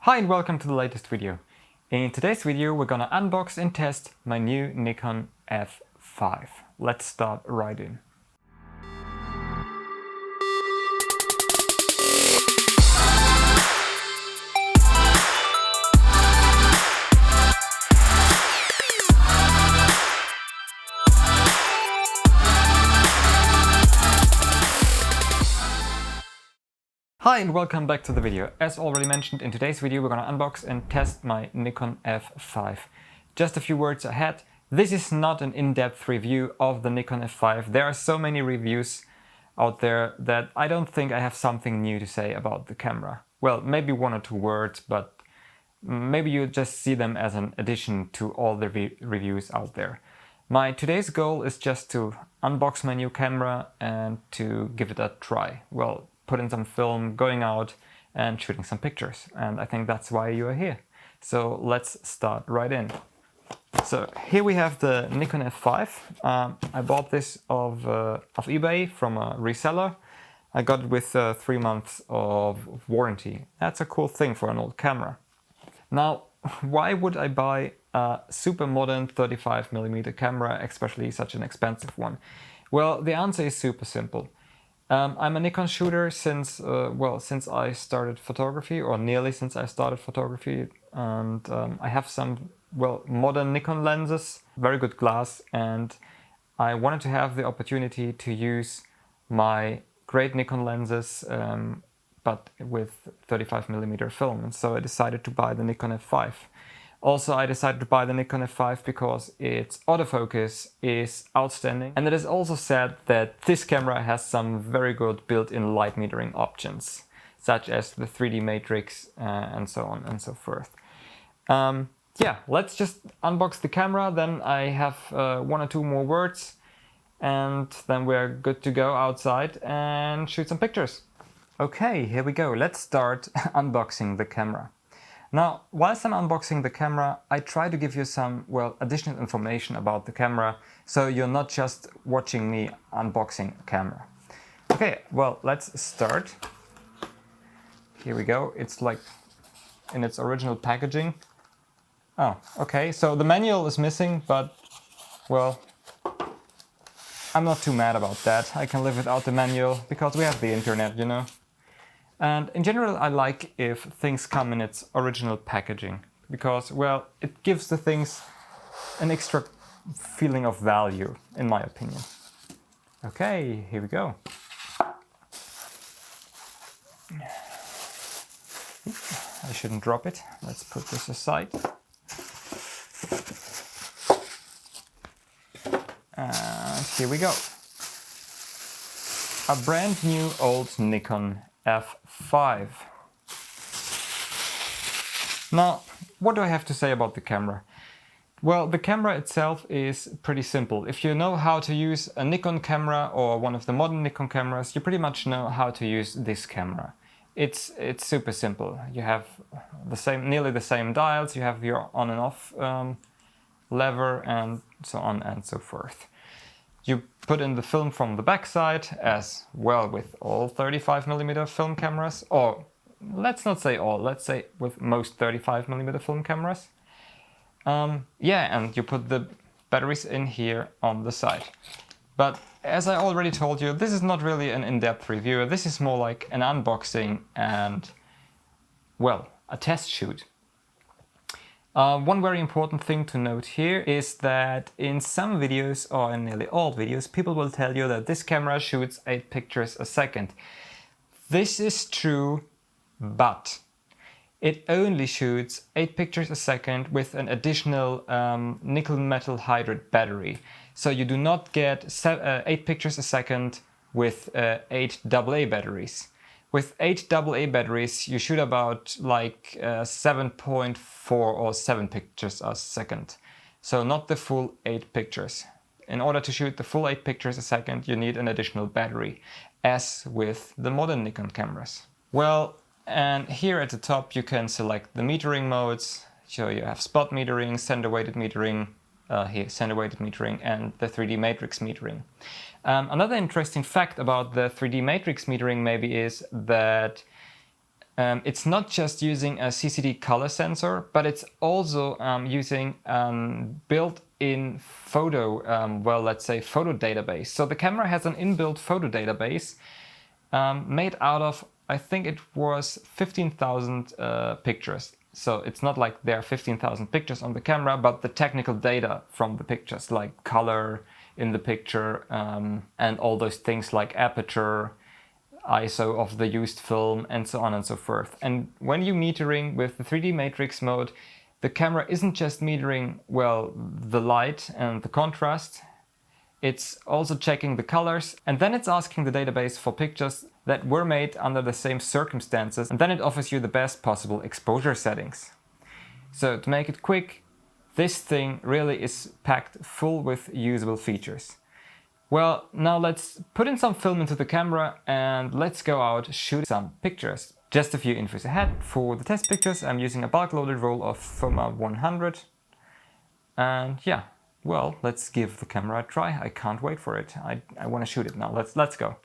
Hi and welcome to the latest video. In today's video we're gonna unbox and test my new Nikon F5. Let's start right in. Hi and welcome back to the video. As already mentioned, in today's video we're gonna unbox and test my Nikon F5. Just a few words ahead, this is not an in-depth review of the Nikon F5. There are so many reviews out there that I don't think I have something new to say about the camera. Well, maybe one or two words, but maybe you just see them as an addition to all the reviews out there. My today's goal is just to unbox my new camera and to give it a try. Well, put in some film, going out and shooting some pictures. And I think that's why you are here. So let's start right in. So here we have the Nikon F5. I bought this off eBay from a reseller. I got it with 3 months of warranty. That's a cool thing for an old camera. Now, why would I buy a super modern 35mm camera, especially such an expensive one? Well, the answer is super simple. I'm a Nikon shooter since I started photography, or nearly since I started photography, and I have some modern Nikon lenses, very good glass, and I wanted to have the opportunity to use my great Nikon lenses, but with 35mm film, and so I decided to buy the Nikon F5. Also, I decided to buy the Nikon F5 because its autofocus is outstanding, and it is also said that this camera has some very good built-in light metering options, such as the 3D matrix and so on and so forth. Yeah, let's just unbox the camera, then I have one or two more words, and then we're good to go outside and shoot some pictures. Okay, here we go. Let's start unboxing the camera. Now, whilst I'm unboxing the camera, I try to give you some, additional information about the camera, so you're not just watching me unboxing a camera. Okay, well, let's start. Here we go. It's like in its original packaging. Oh, okay, so the manual is missing, but, well, I'm not too mad about that. I can live without the manual, because we have the internet, you know. And in general, I like if things come in its original packaging, because, well, it gives the things an extra feeling of value, in my opinion. Okay, here we go. I shouldn't drop it. Let's put this aside. And here we go. A brand new old Nikon F5. Now, what do I have to say about the camera? Well, the camera itself is pretty simple. If you know how to use a Nikon camera or one of the modern Nikon cameras, you pretty much know how to use this camera. It's super simple. You have nearly the same dials, you have your on and off lever and so on and so forth. You put in the film from the backside, as well with all 35mm film cameras, or let's not say all, let's say with most 35mm film cameras. Yeah, and you put the batteries in here on the side. But as I already told you, this is not really an in-depth review, this is more like an unboxing and, well, a test shoot. One very important thing to note here is that in some videos, or in nearly all videos, people will tell you that this camera shoots 8 pictures a second. This is true, but it only shoots 8 pictures a second with an additional nickel metal hydride battery. So you do not get 8 pictures a second with 8 AA batteries. With 8 AA batteries, you shoot about like 7.4 or 7 pictures a second. So not the full 8 pictures. In order to shoot the full 8 pictures a second, you need an additional battery, as with the modern Nikon cameras. Well, and here at the top you can select the metering modes. So you have spot metering, center weighted metering, here center weighted metering, and the 3D matrix metering. Another interesting fact about the 3D matrix metering maybe is that It's not just using a CCD color sensor, but it's also using built-in photo, well, let's say photo database. So the camera has an inbuilt photo database made out of, I think it was 15,000 pictures. So it's not like there are 15,000 pictures on the camera, but the technical data from the pictures, like color in the picture, and all those things like aperture, ISO of the used film, and so on and so forth. And when you metering with the 3D matrix mode, the camera isn't just metering, well, the light and the contrast, it's also checking the colors, and then it's asking the database for pictures that were made under the same circumstances, and then it offers you the best possible exposure settings. So to make it quick, this thing really is packed full with usable features. Well, now let's put in some film into the camera and let's go out shoot some pictures. Just a few infos ahead. For the test pictures, I'm using a bulk loaded roll of Fomapan 100. And yeah, well, let's give the camera a try. I can't wait for it. I want to shoot it now. Let's go.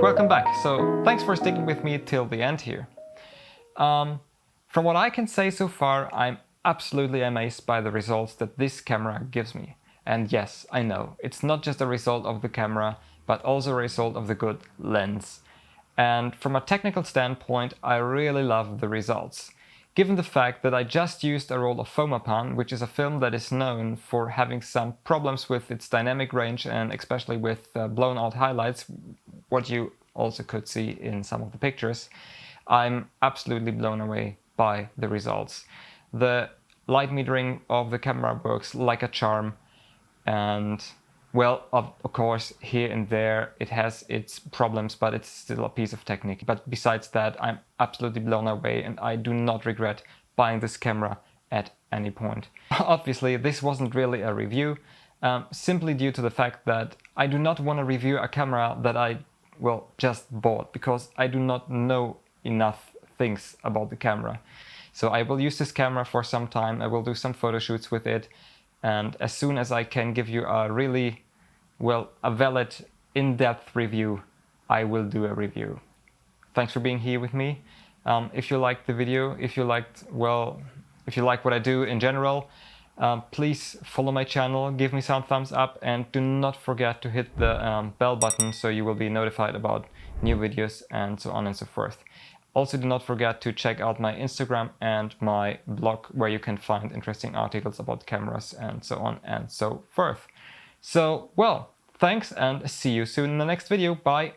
Welcome back. So thanks for sticking with me till the end here. From what I can say so far, I'm absolutely amazed by the results that this camera gives me. And yes, I know, it's not just a result of the camera, but also a result of the good lens. And from a technical standpoint, I really love the results. Given the fact that I just used a roll of Fomapan, which is a film that is known for having some problems with its dynamic range and especially with blown out highlights, what you also could see in some of the pictures, I'm absolutely blown away by the results. The light metering of the camera works like a charm, and well, of course, here and there it has its problems, but it's still a piece of technique. But besides that, I'm absolutely blown away and I do not regret buying this camera at any point. Obviously, this wasn't really a review, simply due to the fact that I do not want to review a camera that I, well, just bought, because I do not know enough things about the camera. So I will use this camera for some time, I will do some photo shoots with it, and as soon as I can give you a really, well, a valid, in-depth review, I will do a review. Thanks for being here with me. If you liked the video, if you like what I do in general, please follow my channel, give me some thumbs up, and do not forget to hit the bell button so you will be notified about new videos and so on and so forth. Also, do not forget to check out my Instagram and my blog, where you can find interesting articles about cameras and so on and so forth. So, well, thanks and see you soon in the next video. Bye!